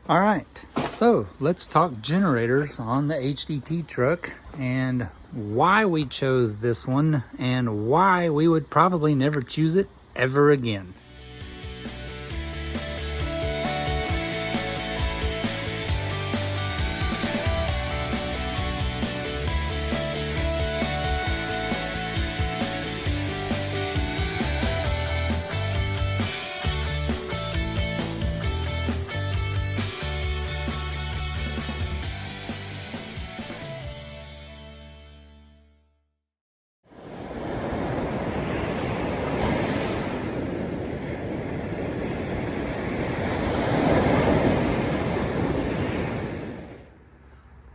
All right, so let's talk generators on the HDT truck and why we chose this one and why we would probably never choose it ever again.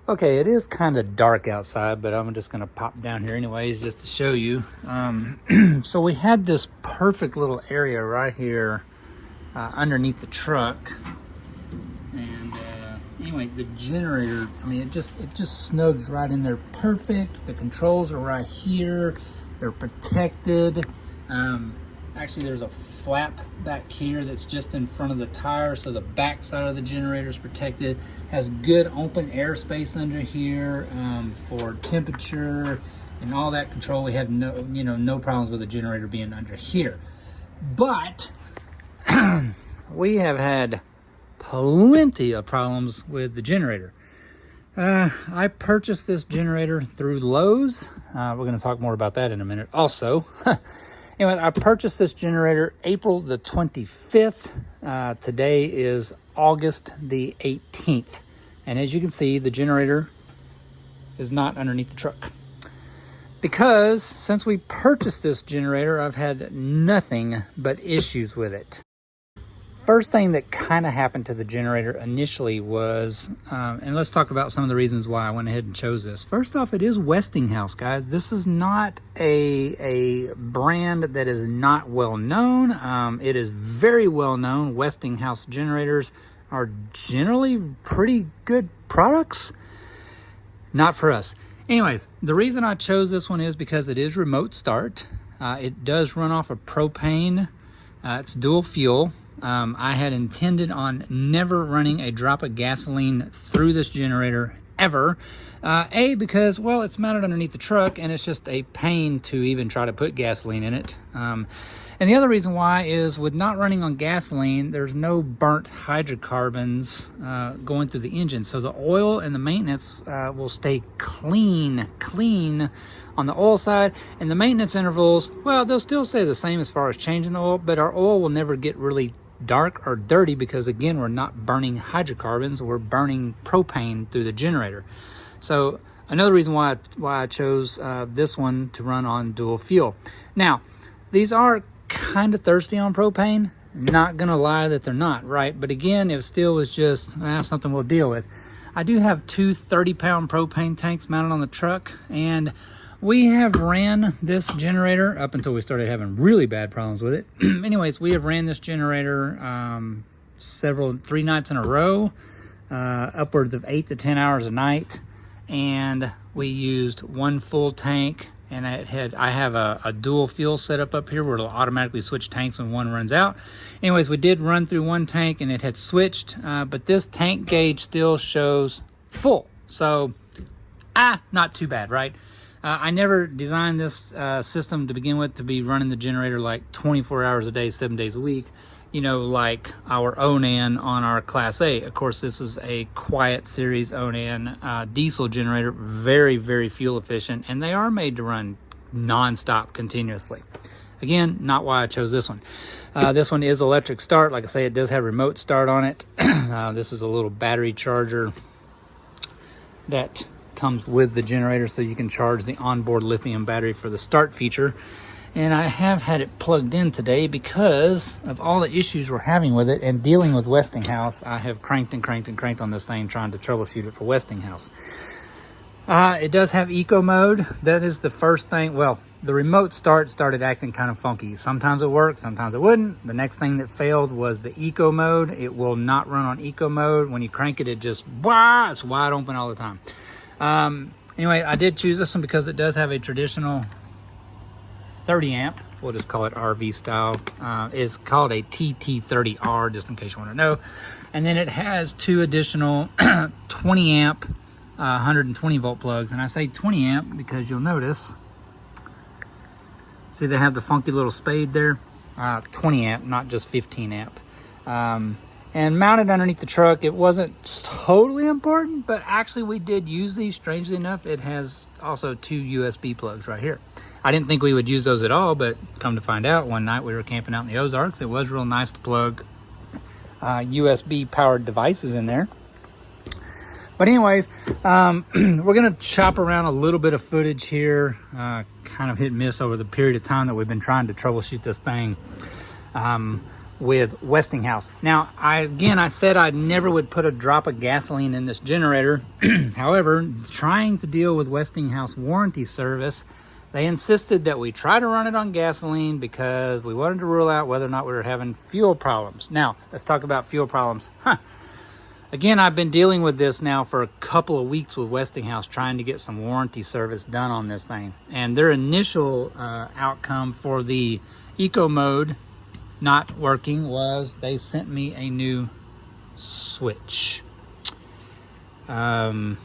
Okay, it is kind of dark outside, but I'm just going to pop down here anyways just to show you. So we had this perfect little area right here underneath the truck. And anyway, the generator, I mean, it just snugs right in there perfect. The controls are right here. They're protected. Actually, there's a flap back here that's just in front of the tire, so the back side of the generator is protected. Has good open airspace under here for temperature and all that control. We have no problems with the generator being under here. But we have had plenty of problems with the generator. I purchased this generator through Lowe's. We're going to talk more about that in a minute also. Anyway, I purchased this generator April the 25th. Today is August the 18th. And as you can see, the generator is not underneath the truck. Because since we purchased this generator, I've had nothing but issues with it. First thing that kind of happened to the generator initially was, and let's talk about some of the reasons why I went ahead and chose this. First off, it is Westinghouse, guys. This is not a brand that is not well known. It is very well known. Westinghouse generators are generally pretty good products. Not for us. Anyways, the reason I chose this one is because it is remote start. It does run off of propane. It's dual fuel. I had intended on never running a drop of gasoline through this generator ever. Because, well, it's mounted underneath the truck and it's just a pain to even try to put gasoline in it. And the other reason why is with not running on gasoline, there's no burnt hydrocarbons going through the engine. So the oil and the maintenance will stay clean on the oil side, and the maintenance intervals, well, they'll still stay the same as far as changing the oil, but our oil will never get really dark or dirty because, again, we're not burning hydrocarbons, we're burning propane through the generator. So another reason why I chose this one to run on dual fuel. Now, these are kind of thirsty on propane. Not gonna lie that they're not, right? But again, it still was just something we'll deal with. I do have two 30-pound propane tanks mounted on the truck, and we have ran this generator up until we started having really bad problems with it. Anyways, we have ran this generator 3 nights in a row, upwards of 8 to 10 hours a night, and we used one full tank, and I have a dual fuel setup up here where it'll automatically switch tanks when one runs out. Anyways, we did run through one tank and it had switched, but this tank gauge still shows full. So, not too bad, right? I never designed this system to begin with to be running the generator like 24 hours a day, 7 days a week, like our Onan on our Class A. Of course, this is a quiet series Onan diesel generator, very, very fuel efficient, and they are made to run non-stop continuously. Again, not why I chose this one. This one is electric start. Like I say, it does have remote start on it. This is a little battery charger that comes with the generator, so you can charge the onboard lithium battery for the start feature. And I have had it plugged in today because of all the issues we're having with it and dealing with Westinghouse. I have cranked on this thing trying to troubleshoot it for Westinghouse. It does have eco mode. That is the first thing. Well, the remote start started acting kind of funky. Sometimes it worked, sometimes it wouldn't. The next thing that failed was the eco mode. It will not run on eco mode. When you crank it, it just, it's wide open all the time. Anyway, I did choose this one because it does have a traditional 30 amp, we'll just call it RV style. It's called a TT30R, just in case you want to know. And then it has 2 additional 20 amp 120 volt plugs. And I say 20 amp because you'll notice, see they have the funky little spade there. 20 amp, not just 15 amp. And mounted underneath the truck, it wasn't totally important, but actually we did use these. Strangely enough, it has also 2 USB plugs right here. I didn't think we would use those at all, but come to find out, one night we were camping out in the Ozarks, it was real nice to plug USB powered devices in there. But anyways, we're gonna chop around a little bit of footage here, kind of hit and miss over the period of time that we've been trying to troubleshoot this thing with Westinghouse. Now, I said I never would put a drop of gasoline in this generator. However, trying to deal with Westinghouse warranty service, they insisted that we try to run it on gasoline because we wanted to rule out whether or not we were having fuel problems. Now, let's talk about fuel problems. Again, I've been dealing with this now for a couple of weeks with Westinghouse, trying to get some warranty service done on this thing. And their initial outcome for the eco mode not working was they sent me a new switch. Hey,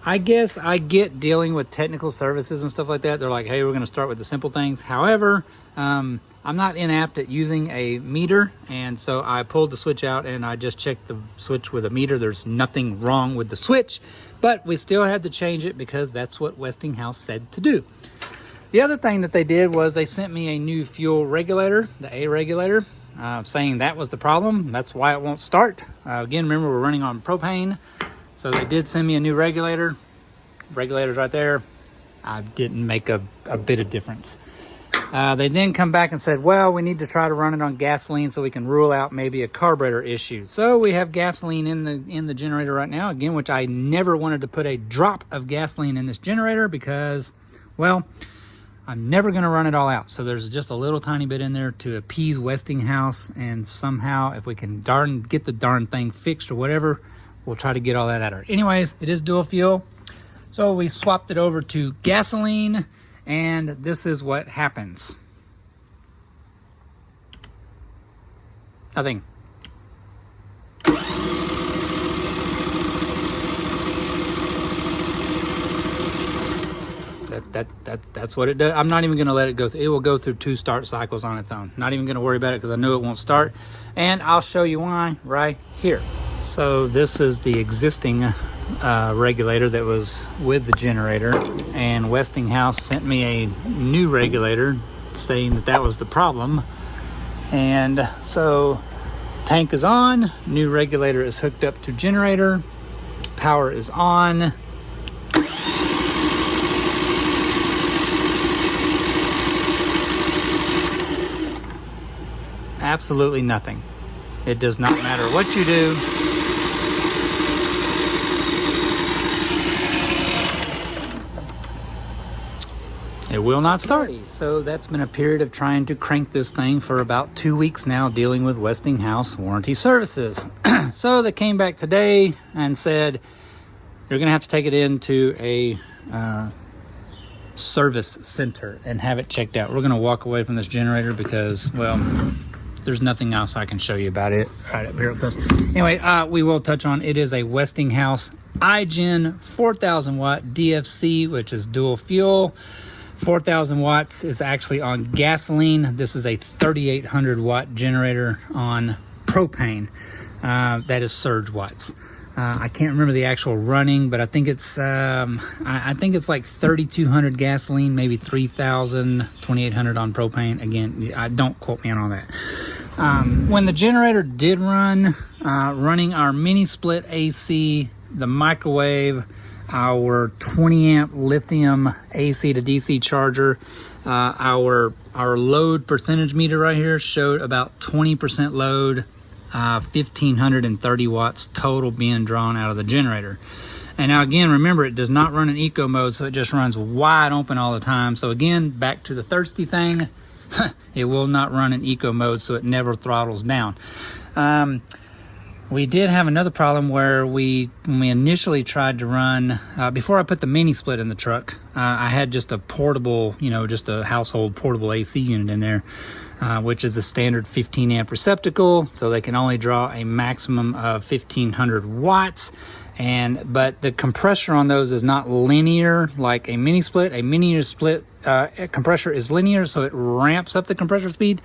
I guess I get dealing with technical services and stuff like that. They're like, hey, we're going to start with the simple things. However, I'm not inept at using a meter, and so I pulled the switch out and I just checked the switch with a meter. There's nothing wrong with the switch, but we still had to change it because that's what Westinghouse said to do. The other thing that they did was they sent me a new fuel regulator, the A regulator, saying that was the problem. That's why it won't start. Again, remember, we're running on propane. So they did send me a new regulator. Regulator's right there. I didn't make a bit of difference. They then come back and said, well, we need to try to run it on gasoline so we can rule out maybe a carburetor issue. So we have gasoline in the generator right now, again, which I never wanted to put a drop of gasoline in this generator because, well, I'm never going to run it all out. So there's just a little tiny bit in there to appease Westinghouse, and somehow if we can get the darn thing fixed or whatever, we'll try to get all that out of her. Anyways, it is dual fuel. So we swapped it over to gasoline, and this is what happens. Nothing. That's what it does. I'm not even going to let it go through. It will go through 2 start cycles on its own. Not even going to worry about it because I know it won't start. And I'll show you why right here. So this is the existing regulator that was with the generator, and Westinghouse sent me a new regulator saying that that was the problem. And so tank is on, new regulator is hooked up to generator, power is on. Absolutely nothing. It does not matter what you do. It will not start. So that's been a period of trying to crank this thing for about 2 weeks now, dealing with Westinghouse warranty services. So they came back today and said, you're going to have to take it into a service center and have it checked out. We're going to walk away from this generator because, well, there's nothing else I can show you about it right up here close. Anyway, we will touch on it is a Westinghouse iGEN4000 DFc, which is dual fuel. 4,000 watts is actually on gasoline. This is a 3,800 watt generator on propane. That is surge watts. I can't remember the actual running, but I think it's I think it's like 3,200 gasoline, maybe 3,000, 2,800 on propane. Again, don't quote me on all that. When the generator did run, running our mini split AC, the microwave, our 20 amp lithium AC to DC charger, our load percentage meter right here showed about 20% load, 1,530 watts total being drawn out of the generator. And now again, remember, it does not run in eco mode, so it just runs wide open all the time. So again, back to the thirsty thing, it will not run in eco mode, so it never throttles down. We did have another problem where when we initially tried to run, before I put the mini split in the truck, I had just a portable, just a household portable AC unit in there. which is a standard 15 amp receptacle, so they can only draw a maximum of 1500 watts. But the compressor on those is not linear like a mini split. A mini split compressor is linear, so it ramps up the compressor speed,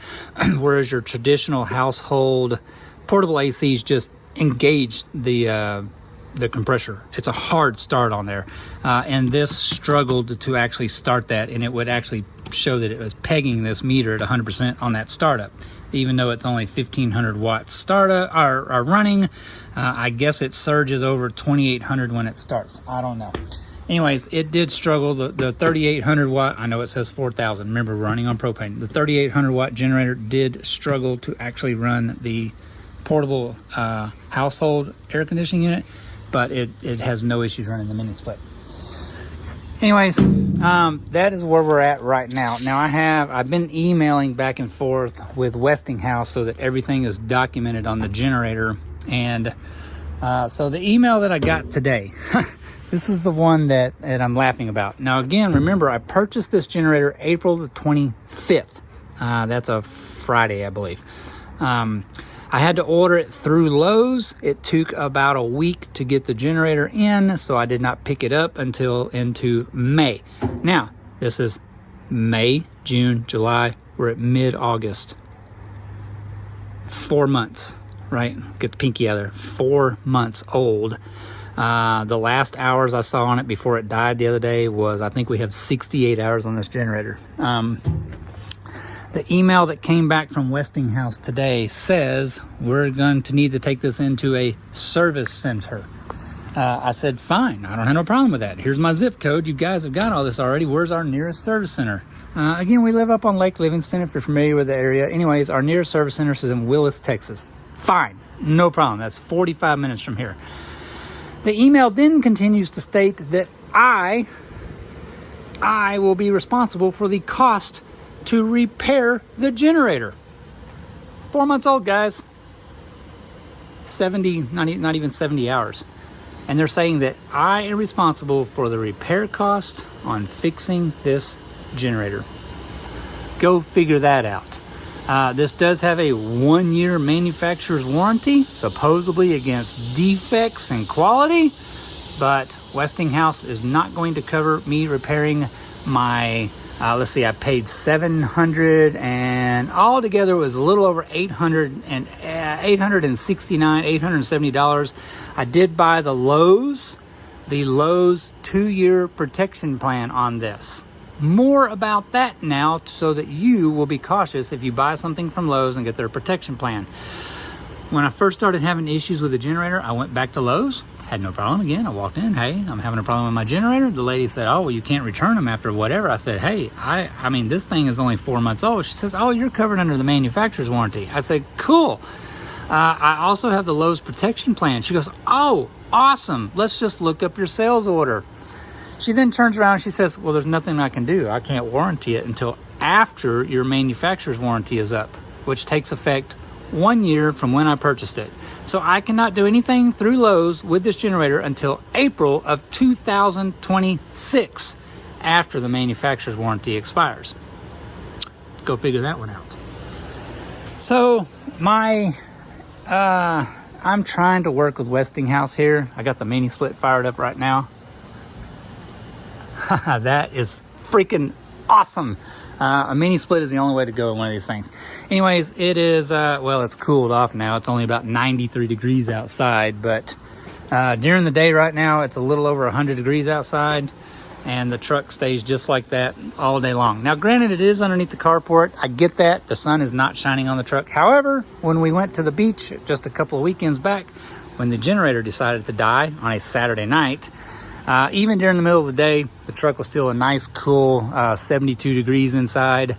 whereas your traditional household portable ACs just engage the compressor. It's a hard start on there, and this struggled to actually start that, and it would actually show that it was pegging this meter at 100% on that startup, even though it's only 1500 watts startup are running. I guess it surges over 2800 when it starts. I don't know. Anyways, it did struggle. The 3800 watt, I know it says 4000, remember running on propane. The 3800 watt generator did struggle to actually run the portable household air conditioning unit, but it has no issues running the mini split. Anyways, that is where we're at right now. Now I've been emailing back and forth with Westinghouse so that everything is documented on the generator. And so the email that I got today, this is the one that I'm laughing about. Now again, remember, I purchased this generator April the 25th. That's a Friday, I believe. I had to order it through Lowe's. It took about a week to get the generator in, so I did not pick it up until into May. Now, this is May, June, July. We're at mid-August. 4 months, right? Get the pinky out of there. 4 months old. The last hours I saw on it before it died the other day was, I think we have 68 hours on this generator. The email that came back from Westinghouse today says we're going to need to take this into a service center. I said, fine, I don't have no problem with that. Here's my zip code. You guys have got all this already. Where's our nearest service center? Again, we live up on Lake Livingston, if you're familiar with the area. Anyways, our nearest service center is in Willis, Texas. Fine, no problem. That's 45 minutes from here. The email then continues to state that I will be responsible for the cost to repair the generator. 4 months old, guys. 70, not even 70 hours. And they're saying that I am responsible for the repair cost on fixing this generator. Go figure that out. This does have a 1-year manufacturer's warranty, supposedly against defects and quality, but Westinghouse is not going to cover me repairing my let's see, I paid $700, and altogether it was a little over $869, $870. I did buy the Lowe's 2-year protection plan on this. More about that now, so that you will be cautious if you buy something from Lowe's and get their protection plan. When I first started having issues with the generator, I went back to Lowe's. Had no problem. Again, I walked in, hey, I'm having a problem with my generator. The lady said, oh, well, you can't return them after whatever. I said, hey, I mean, this thing is only 4 months old. She says, oh, you're covered under the manufacturer's warranty. I said, cool. I also have the Lowe's protection plan. She goes, oh, awesome. Let's just look up your sales order. She then turns around and she says, well, there's nothing I can do. I can't warranty it until after your manufacturer's warranty is up, which takes effect 1 year from when I purchased it. So I cannot do anything through Lowe's with this generator until April of 2026, after the manufacturer's warranty expires. Go figure that one out. So I'm trying to work with Westinghouse here. I got the mini split fired up right now. That is freaking awesome. A mini split is the only way to go in one of these things. Anyways, it is, well, it's cooled off now. It's only about 93 degrees outside, but during the day right now, it's a little over 100 degrees outside, and the truck stays just like that all day long. Now, granted, it is underneath the carport. I get that. The sun is not shining on the truck. However, when we went to the beach just a couple of weekends back, when the generator decided to die on a Saturday night, even during the middle of the day, the truck was still a nice, cool 72 degrees inside.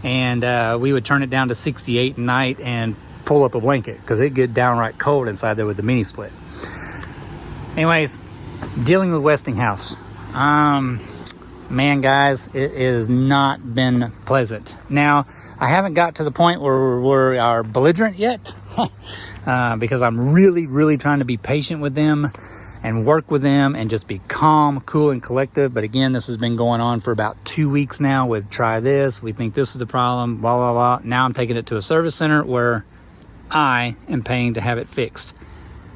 And we would turn it down to 68 at night and pull up a blanket because it'd get downright cold inside there with the mini split. Anyways, dealing with Westinghouse. Man, guys, it has not been pleasant. Now, I haven't got to the point where we are belligerent yet because I'm really, really trying to be patient with them. and work with them and just be calm, cool, and collected. But again, this has been going on for about 2 weeks now with try this, we think this is the problem, blah, blah, blah. Now I'm taking it to a service center where I am paying to have it fixed.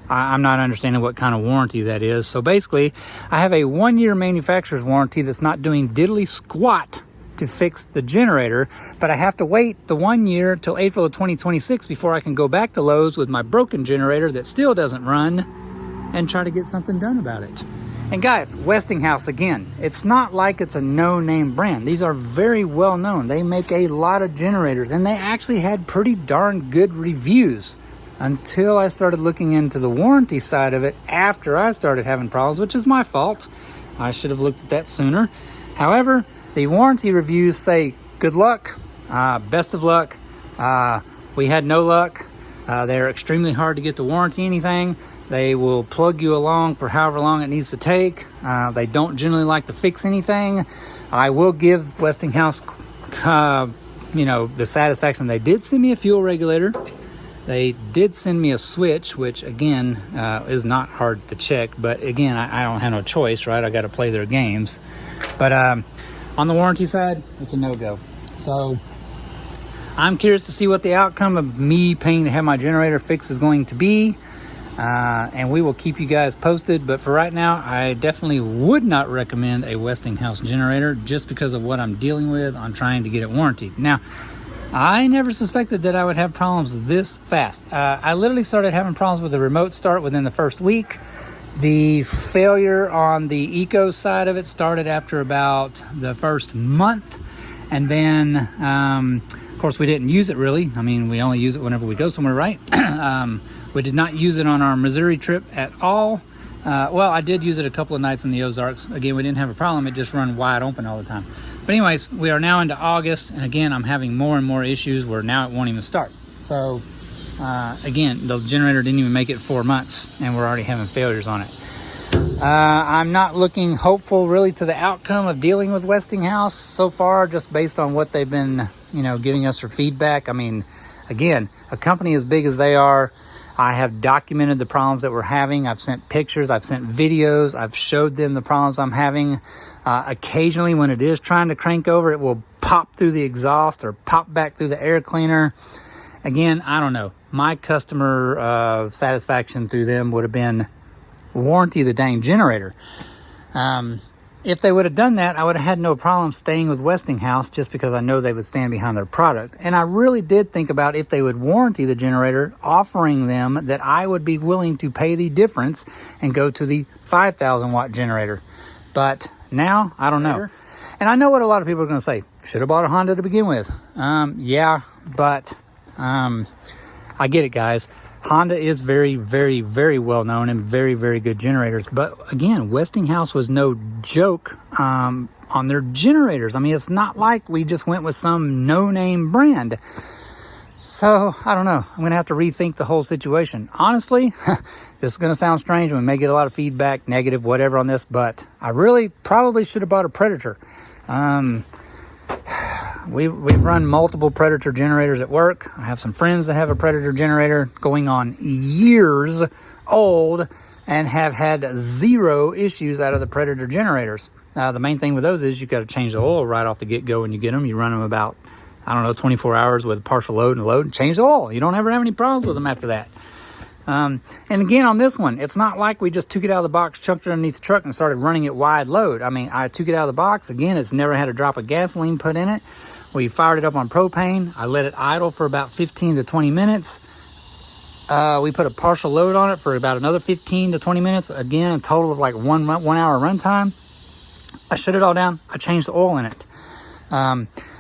I'm not understanding what kind of warranty that is. So basically, I have a 1-year manufacturer's warranty that's not doing diddly squat to fix the generator, but I have to wait the 1 year till April of 2026 before I can go back to Lowe's with my broken generator that still doesn't run and try to get something done about it. And guys, Westinghouse, again, it's not like it's a no-name brand. These are very well known. They make a lot of generators, and they actually had pretty darn good reviews until I started looking into the warranty side of it after I started having problems, which is my fault. I should have looked at that sooner. However, the warranty reviews say, good luck, best of luck. We had no luck. They're extremely hard to get to warranty anything. They will plug you along for however long it needs to take. They don't generally like to fix anything. I will give Westinghouse, the satisfaction. They did send me a fuel regulator. They did send me a switch, which again is not hard to check, but again, I don't have no choice, right? I got to play their games. But on the warranty side, it's a no-go. So I'm curious to see what the outcome of me paying to have my generator fixed is going to be. And we will keep you guys posted. But for right now, I definitely would not recommend a Westinghouse generator just because of what I'm dealing with on trying to get it warranted. Now, I never suspected that I would have problems this fast. I literally started having problems with the remote start within the first week. The failure on the eco side of it started after about the first month. And then, of course, we didn't use it really. I mean, we only use it whenever we go somewhere, right? We did not use it on our Missouri trip at all. Well, I did use it a couple of nights in the Ozarks. Again, we didn't have a problem. It just run wide open all the time. But anyways, we are now into August, and again, I'm having more and more issues where now it won't even start. So, again, the generator didn't even make it 4 months, and we're already having failures on it. I'm not looking hopeful really to the outcome of dealing with Westinghouse so far, just based on what they've been, giving us for feedback. I mean, again, a company as big as they are, I have documented the problems that we're having. I've sent pictures, I've sent videos, I've showed them the problems I'm having. Occasionally when it is trying to crank over, it will pop through the exhaust or pop back through the air cleaner. Again, I don't know. My customer satisfaction through them would have been warranty the dang generator. If they would have done that, I would have had no problem staying with Westinghouse just because I know they would stand behind their product. And I really did think about if they would warranty the generator, offering them that I would be willing to pay the difference and go to the 5,000 watt generator. But now, I don't know. And I know what a lot of people are going to say. Should have bought a Honda to begin with. Yeah, but I get it, guys. Honda is very, very, very well known and very, very good generators. But again, Westinghouse was no joke on their generators. I mean, it's not like we just went with some no-name brand. So, I don't know. I'm going to have to rethink the whole situation. Honestly, this is going to sound strange. We may get a lot of feedback, negative, whatever on this. But I really probably should have bought a Predator. We've run multiple Predator generators at work. I have some friends that have a Predator generator going on years old and have had 0 issues out of the Predator generators. The main thing with those is you got to change the oil right off the get-go when you get them. You run them about, 24 hours with partial load and load, and change the oil. You don't ever have any problems with them after that. And again, on this one, it's not like we just took it out of the box, chucked it underneath the truck, and started running it wide load. I mean, I took it out of the box. Again, it's never had a drop of gasoline put in it. We fired it up on propane. I let it idle for about 15 to 20 minutes. We put a partial load on it for about another 15 to 20 minutes. Again, a total of like 1 hour runtime. I shut it all down. I changed the oil in it.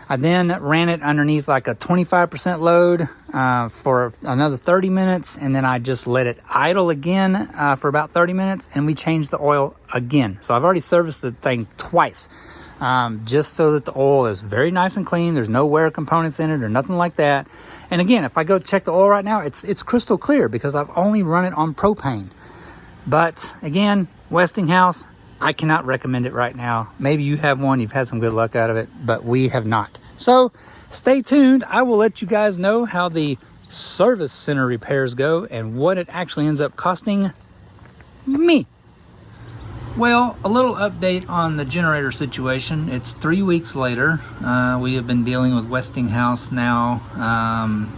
I then ran it underneath like a 25% load for another 30 minutes. And then I just let it idle again for about 30 minutes. And we changed the oil again. So I've already serviced the thing twice. Just so that the oil is very nice and clean. There's no wear components in it or nothing like that. And again, if I go check the oil right now, it's crystal clear because I've only run it on propane. But again, Westinghouse, I cannot recommend it right now. Maybe you have one, you've had some good luck out of it, but we have not. So stay tuned. I will let you guys know how the service center repairs go and what it actually ends up costing me. Well, a little update on the generator situation. It's 3 weeks later. We have been dealing with Westinghouse now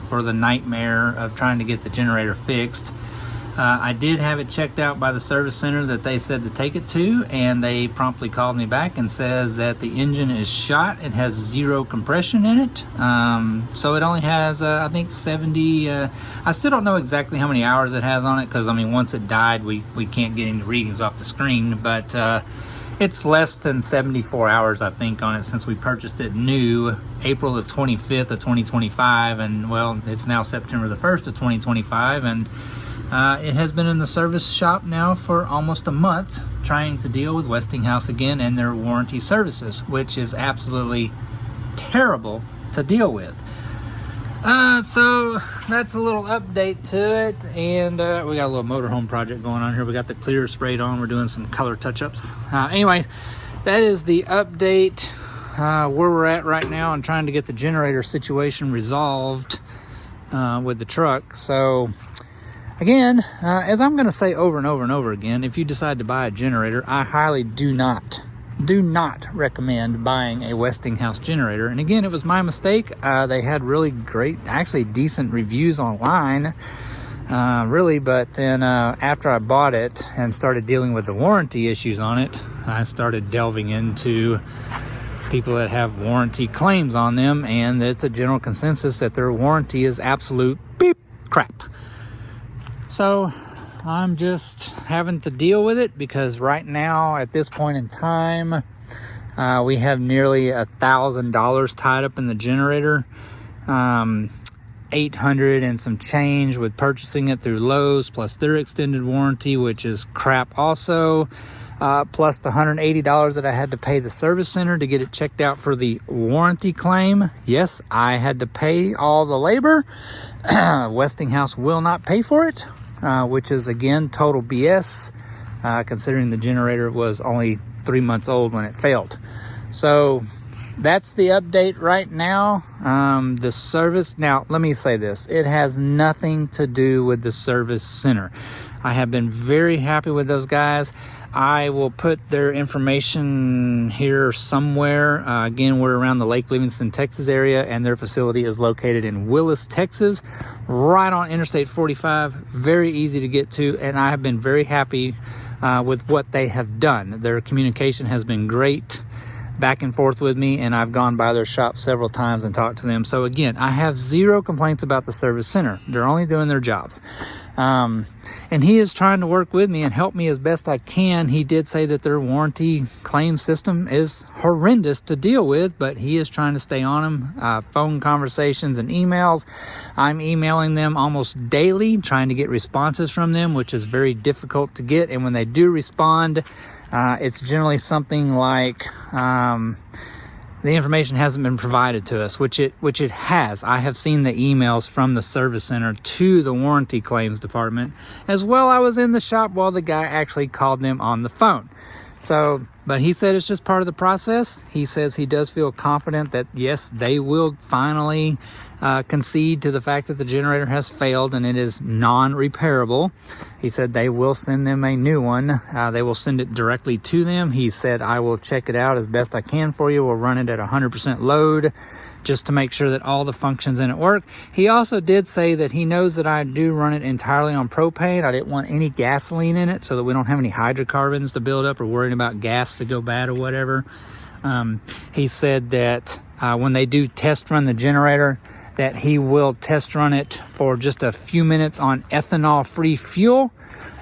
for the nightmare of trying to get the generator fixed. I did have it checked out by the service center that they said to take it to, and they promptly called me back and says that the engine is shot. It has 0 compression in it. So it only has, I think 70, I still don't know exactly how many hours it has on it, because I mean, once it died, we can't get any readings off the screen, but it's less than 74 hours, I think, on it since we purchased it new April the 25th of 2025, and well, it's now September the 1st of 2025, and it has been in the service shop now for almost a month, trying to deal with Westinghouse again and their warranty services, which is absolutely terrible to deal with. So that's a little update to it, and we got a little motorhome project going on here. We got the clear sprayed on. We're doing some color touch-ups. Anyway, that is the update where we're at right now and trying to get the generator situation resolved with the truck. So again, as I'm going to say over and over and over again, if you decide to buy a generator, I highly do not recommend buying a Westinghouse generator. And again, it was my mistake. They had really great, actually decent reviews online, really, but then after I bought it and started dealing with the warranty issues on it, I started delving into people that have warranty claims on them, and it's a general consensus that their warranty is absolute beep crap. So I'm just having to deal with it, because right now at this point in time we have nearly $1,000 tied up in the generator, 800 and some change with purchasing it through Lowe's, plus their extended warranty, which is crap also, plus the $180 that I had to pay the service center to get it checked out for the warranty claim. Yes, I had to pay all the labor. Westinghouse will not pay for it, which is again total BS, considering the generator was only 3 months old when it failed. So that's the update right now. The service, now let me say this, it has nothing to do with the service center. I have been very happy with those guys. I will put their information here somewhere. Again, we're around the Lake Livingston, Texas area, and their facility is located in Willis, Texas, right on Interstate 45. Very easy to get to, and I have been very happy with what they have done. Their communication has been great, back and forth with me, and I've gone by their shop several times and talked to them. So again, I have 0 complaints about the service center. They're only doing their jobs. And he is trying to work with me and help me as best I can. He did say that their warranty claim system is horrendous to deal with, but he is trying to stay on them. Phone conversations and emails. I'm emailing them almost daily, trying to get responses from them, which is very difficult to get. And when they do respond, it's generally something like, the information hasn't been provided to us, which it has. I have seen the emails from the service center to the warranty claims department. As well, I was in the shop while the guy actually called them on the phone. So, but he said it's just part of the process. He says he does feel confident that yes, they will finally concede to the fact that the generator has failed and it is non-repairable. He said they will send them a new one. They will send it directly to them. He said, I will check it out as best I can for you. We'll run it at 100% load just to make sure that all the functions in it work. He also did say that he knows that I do run it entirely on propane. I didn't want any gasoline in it so that we don't have any hydrocarbons to build up or worrying about gas to go bad or whatever. He said that when they do test run the generator, that he will test run it for just a few minutes on ethanol-free fuel.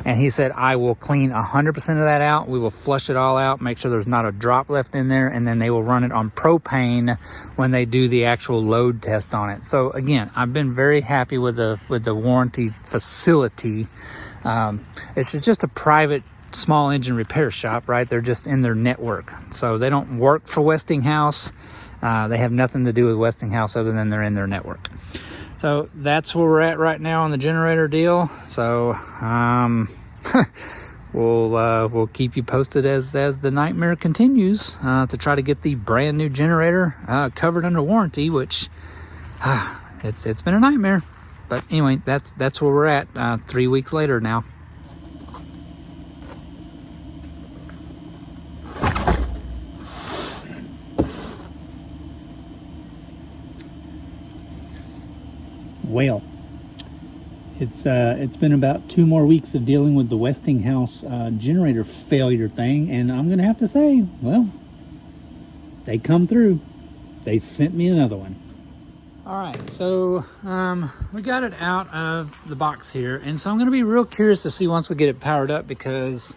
And he said, I will clean 100% of that out. We will flush it all out, make sure there's not a drop left in there, and then they will run it on propane when they do the actual load test on it. So again, I've been very happy with the warranty facility. It's just a private small engine repair shop, right? They're just in their network. So they don't work for Westinghouse. They have nothing to do with Westinghouse other than they're in their network. So that's where we're at right now on the generator deal. So we'll keep you posted as the nightmare continues to try to get the brand new generator covered under warranty, which it's been a nightmare. But anyway, that's where we're at 3 weeks later now. Well, it's been about 2 more weeks of dealing with the Westinghouse generator failure thing, and I'm gonna have to say, well, they come through. They sent me another one. All right, so we got it out of the box here, and so I'm gonna be real curious to see once we get it powered up, because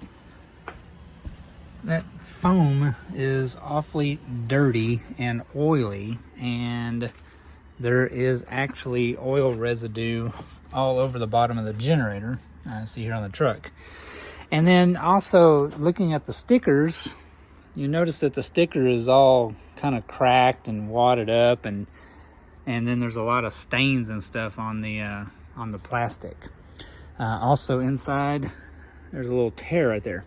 that foam is awfully dirty and oily, and there is actually oil residue all over the bottom of the generator. I see here on the truck. And then also looking at the stickers, you notice that the sticker is all kind of cracked and wadded up, and then there's a lot of stains and stuff on the plastic. Also inside, there's a little tear right there.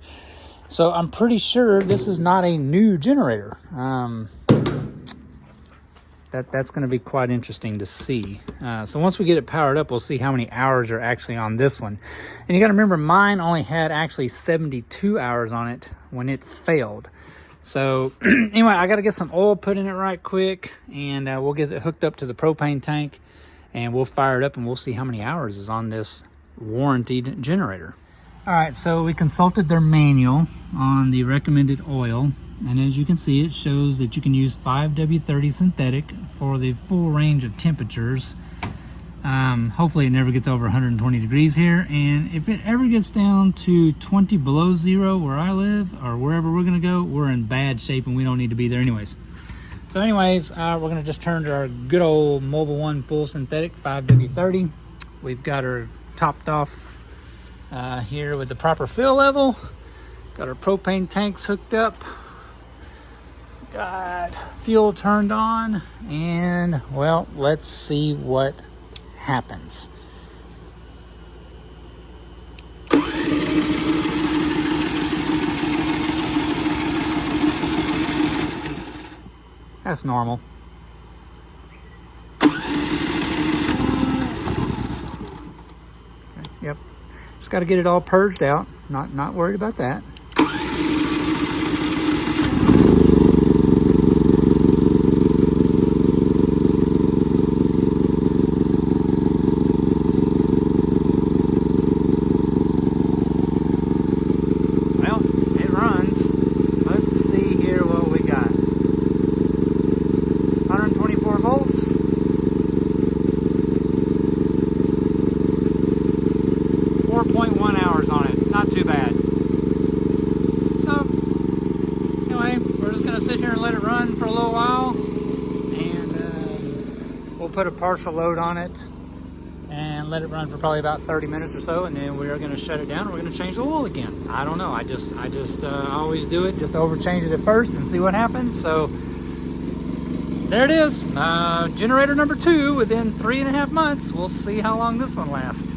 So I'm pretty sure this is not a new generator. That's going to be quite interesting to see. So once we get it powered up, we'll see how many hours are actually on this one. And you got to remember, mine only had actually 72 hours on it when it failed. So anyway, I got to get some oil put in it right quick, and we'll get it hooked up to the propane tank, and we'll fire it up, and we'll see how many hours is on this warranted generator. All right, so we consulted their manual on the recommended oil, and as you can see, it shows that you can use 5W30 synthetic for the full range of temperatures. Hopefully it never gets over 120 degrees here, and if it ever gets down to 20 below zero where I live, or wherever we're gonna go, we're in bad shape and we don't need to be there anyways. So anyways, we're gonna just turn to our good old Mobil 1 full synthetic 5W30. We've got her topped off here with the proper fill level. Got our propane tanks hooked up. Got fuel turned on, and well, let's see what happens. That's normal. Yep. Just got to get it all purged out. Not worried about that. Put a partial load on it and let it run for probably about 30 minutes or so, and then we are going to shut it down, and we're going to change the oil again. I don't know, I just always do it, just over change it at first and see what happens. So there it is, generator number 2 within 3.5 months. We'll see how long this one lasts.